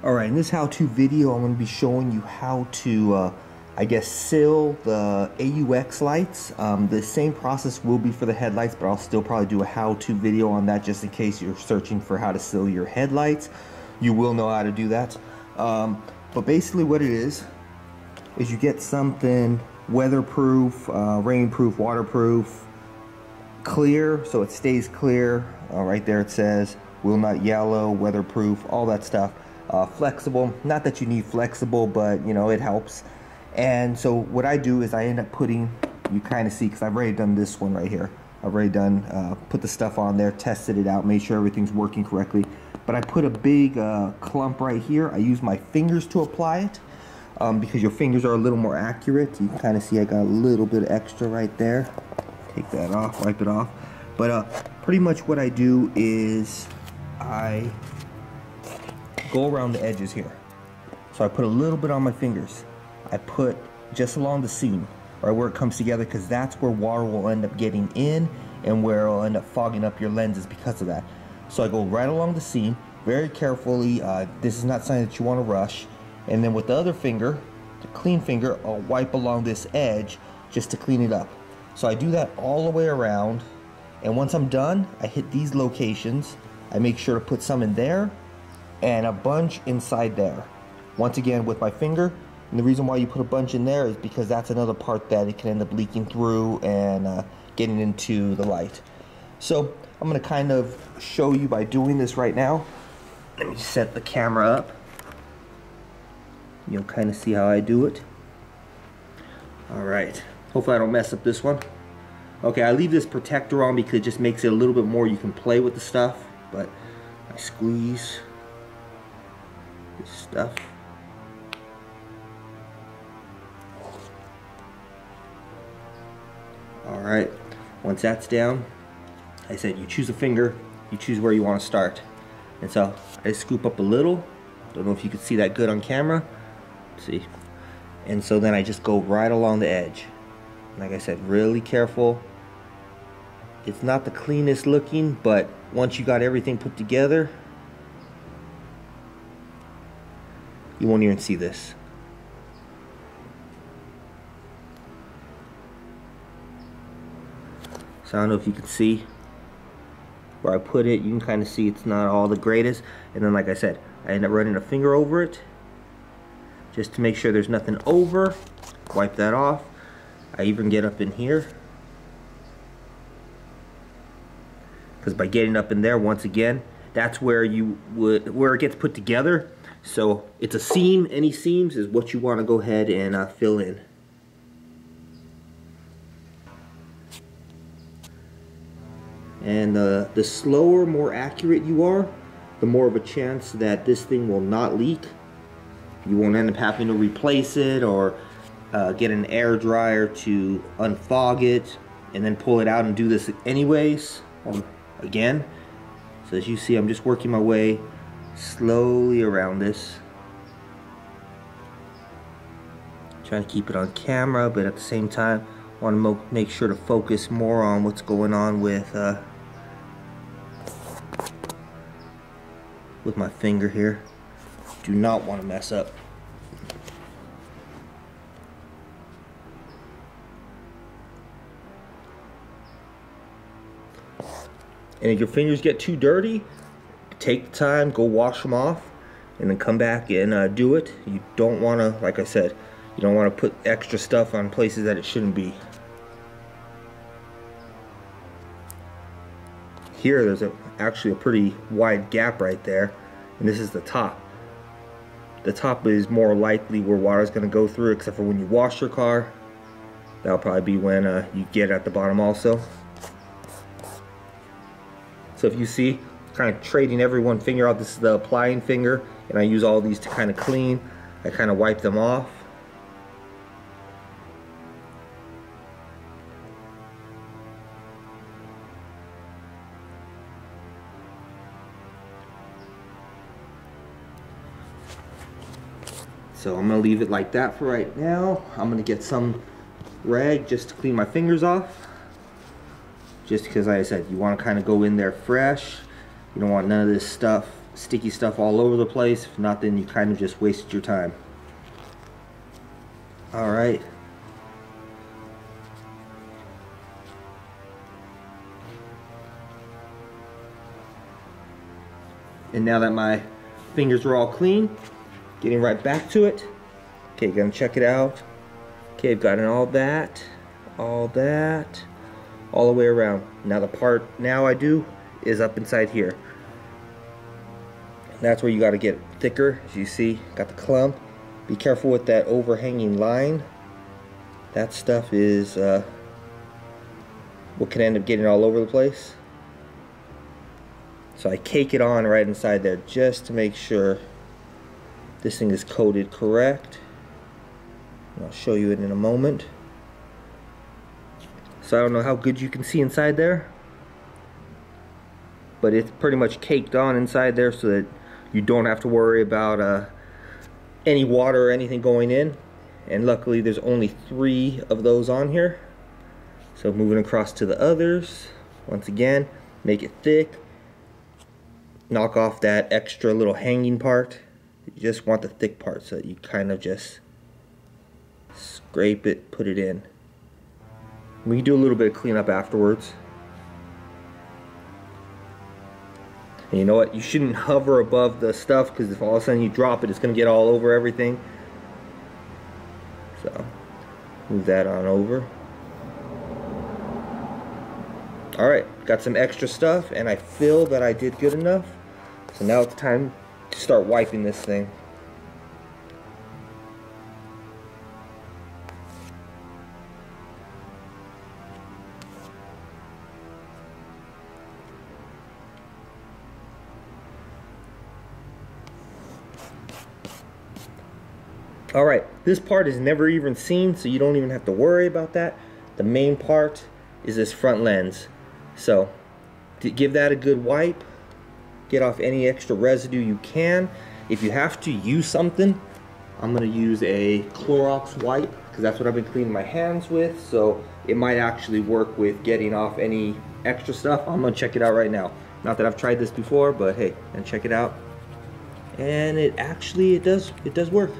Alright, in this how-to video I'm going to be showing you how to I guess seal the AUX lights. The same process will be for the headlights, but I'll still probably do a how-to video on that just in case you're searching for how to seal your headlights. You will know how to do that. But basically what it is you get something weatherproof, rainproof, waterproof, clear, so it stays clear. Right there it says will not yellow, weatherproof, all that stuff. Flexible, not that you need flexible, but you know, it helps. And so what I do is I end up putting, you kind of see, because I've already done this one right here. I've already done, put the stuff on there, tested it out, made sure everything's working correctly. But I put a big clump right here. I use my fingers to apply it because your fingers are a little more accurate. You can kind of see I got a little bit extra right there. Take that off, wipe it off. But pretty much what I do is I go around the edges here. So I put a little bit on my fingers. I put just along the seam, right where it comes together, because that's where water will end up getting in and where it'll end up fogging up your lenses because of that. So I go right along the seam, very carefully. This is not something that you want to rush. And then with the other finger, the clean finger, I'll wipe along this edge just to clean it up. So I do that all the way around. And once I'm done, I hit these locations. I make sure to put some in there and a bunch inside there. Once again with my finger. And the reason why you put a bunch in there is because that's another part that it can end up leaking through and getting into the light. So I'm going to kind of show you by doing this right now. Let me set the camera up. You'll kind of see how I do it. Alright, hopefully I don't mess up this one. Okay, I leave this protector on because it just makes it a little bit more, you can play with the stuff. But I squeeze this stuff. Alright, once that's down, I said you choose a finger, you choose where you want to start. And so I scoop up a little. Don't know if you can see that good on camera. Let's see. And so then I just go right along the edge. Like I said, really careful. It's not the cleanest looking, but once you got everything put together, you won't even see this. So I don't know if you can see where I put it. You can kind of see it's not all the greatest. And then like I said, I end up running a finger over it just to make sure there's nothing over. Wipe that off. I even get up in here, because by getting up in there, once again, that's where where it gets put together. So it's a seam. Any seams is what you want to go ahead and fill in. And the slower, more accurate you are, the more of a chance that this thing will not leak. You won't end up having to replace it or get an air dryer to unfog it and then pull it out and do this anyways. Again, so as you see, I'm just working my way slowly around this. Trying to keep it on camera, but at the same time, I want to make sure to focus more on what's going on with my finger here. Do not want to mess up. And if your fingers get too dirty, take the time, go wash them off, and then come back and do it. You don't want to, like I said, you don't want to put extra stuff on places that it shouldn't be. Here there's actually a pretty wide gap right there, and this is the top. The top is more likely where water is going to go through, except for when you wash your car. That'll probably be when you get at the bottom also. So if you see, kind of trading every one finger out. This is the applying finger, and I use all these to kind of clean. I kind of wipe them off. So I'm going to leave it like that for right now. I'm going to get some rag just to clean my fingers off. Just because, like I said, you want to kind of go in there fresh. You don't want none of this stuff sticky stuff all over the place. If not, then you kind of just wasted your time. Alright. And now that my fingers are all clean, getting right back to it. Okay, gonna check it out. Okay, I've gotten all that, all the way around. Now the part now I do is up inside here. That's where you got to get thicker. As you see, got the clump. Be careful with that overhanging line. That stuff is what can end up getting all over the place. So I cake it on right inside there just to make sure this thing is coated correct. And I'll show you it in a moment. So I don't know how good you can see inside there, but it's pretty much caked on inside there so that you don't have to worry about any water or anything going in. And luckily there's only 3 of those on here. So moving across to the others, once again, make it thick. Knock off that extra little hanging part. You just want the thick part so that you kind of just scrape it, put it in. We can do a little bit of cleanup afterwards. And you know what? You shouldn't hover above the stuff, because if all of a sudden you drop it, it's going to get all over everything. So, move that on over. Alright, got some extra stuff, and I feel that I did good enough. So now it's time to start wiping this thing. Alright, this part is never even seen, so you don't even have to worry about that. The main part is this front lens. So, to give that a good wipe, get off any extra residue you can. If you have to use something, I'm going to use a Clorox wipe, because that's what I've been cleaning my hands with, so it might actually work with getting off any extra stuff. I'm going to check it out right now. Not that I've tried this before, but hey, and check it out. And it actually, it does work.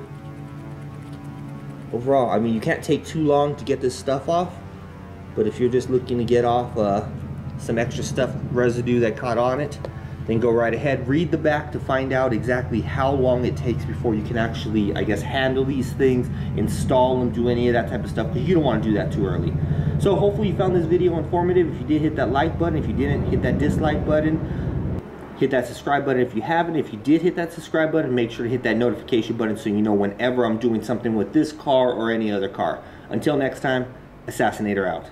Overall, I mean, you can't take too long to get this stuff off, but if you're just looking to get off some extra stuff, residue that caught on it, then go right ahead. Read the back to find out exactly how long it takes before you can actually, I guess, handle these things, install them, do any of that type of stuff, because you don't want to do that too early. So hopefully you found this video informative. If you did, hit that like button. If you didn't, hit that dislike button. Hit that subscribe button if you haven't. If you did hit that subscribe button, make sure to hit that notification button so you know whenever I'm doing something with this car or any other car. Until next time, Assassinator out.